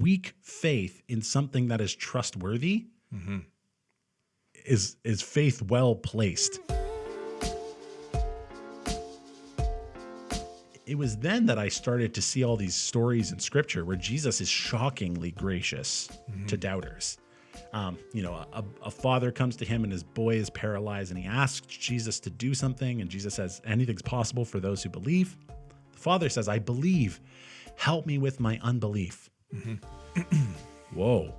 weak faith in something that is trustworthy is faith well placed. It was then that I started to see all these stories in scripture where Jesus is shockingly gracious to doubters. A father comes to him and his boy is paralyzed and he asks Jesus to do something. And Jesus says, anything's possible for those who believe. The father says, I believe. Help me with my unbelief. Whoa.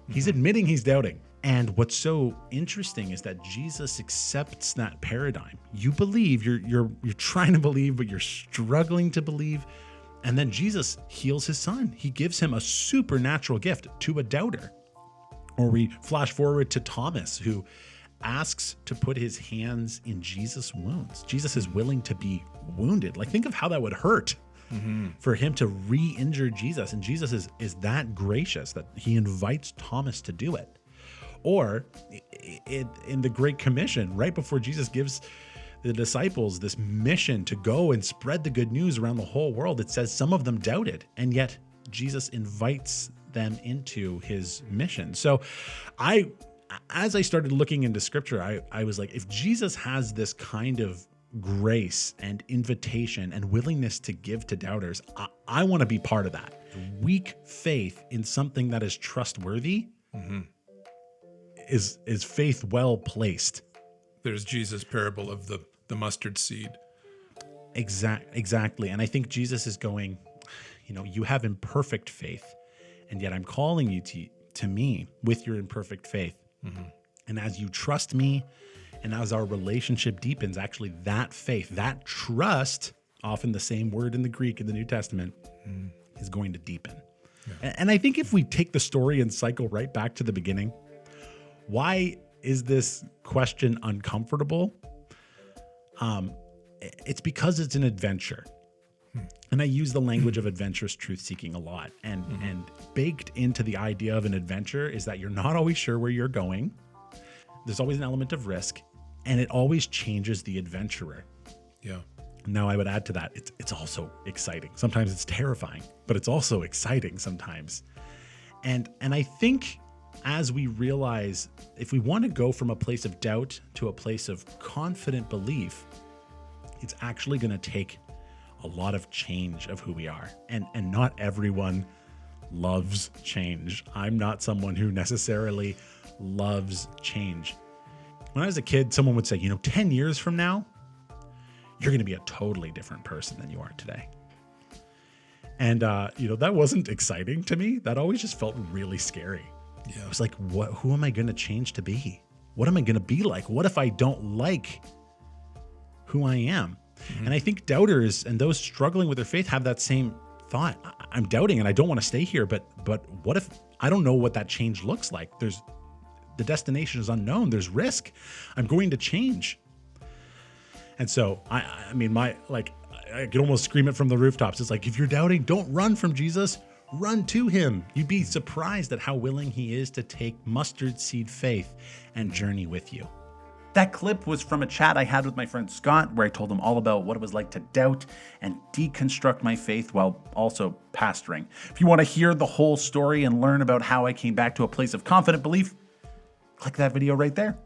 He's admitting he's doubting. And what's so interesting is that Jesus accepts that paradigm. You believe, you're trying to believe, but you're struggling to believe. And then Jesus heals his son. He gives him a supernatural gift to a doubter. Or we flash forward to Thomas, who asks to put his hands in Jesus' wounds. Jesus is willing to be wounded. Like, think of how that would hurt for him to re-injure Jesus. And Jesus is that gracious that he invites Thomas to do it. Or in the Great Commission, right before Jesus gives the disciples this mission to go and spread the good news around the whole world, it says some of them doubted, and yet Jesus invites them into his mission. So as I started looking into scripture, I was like, if Jesus has this kind of grace and invitation and willingness to give to doubters, I want to be part of that. Weak faith in something that is trustworthy is faith well placed. There's Jesus' parable of the mustard seed. Exactly. And I think Jesus is going, you have imperfect faith, and yet I'm calling you to me with your imperfect faith. And as you trust me, and as our relationship deepens, actually that faith, that trust, often the same word in the Greek in the New Testament, is going to deepen. Yeah. And I think if we take the story and cycle right back to the beginning, why is this question uncomfortable? It's because it's an adventure. And I use the language of adventurous truth-seeking a lot. And baked into the idea of an adventure is that you're not always sure where you're going. There's always an element of risk, and it always changes the adventurer. Yeah. Now, I would add to that, it's also exciting. Sometimes it's terrifying, but it's also exciting sometimes. And I think as we realize, if we want to go from a place of doubt to a place of confident belief, it's actually going to take a lot of change of who we are. And not everyone loves change. I'm not someone who necessarily loves change. When I was a kid, someone would say, 10 years from now, you're going to be a totally different person than you are today. And, that wasn't exciting to me. That always just felt really scary. Yeah. It was like, who am I going to change to be? What am I going to be like? What if I don't like who I am? And I think doubters and those struggling with their faith have that same thought. I'm doubting and I don't want to stay here, but what if I don't know what that change looks like? The destination is unknown. There's risk. I'm going to change. And so I could almost scream it from the rooftops. It's like, if you're doubting, don't run from Jesus, run to him. You'd be surprised at how willing he is to take mustard seed faith and journey with you. That clip was from a chat I had with my friend Scott, where I told him all about what it was like to doubt and deconstruct my faith while also pastoring. If you want to hear the whole story and learn about how I came back to a place of confident belief, click that video right there.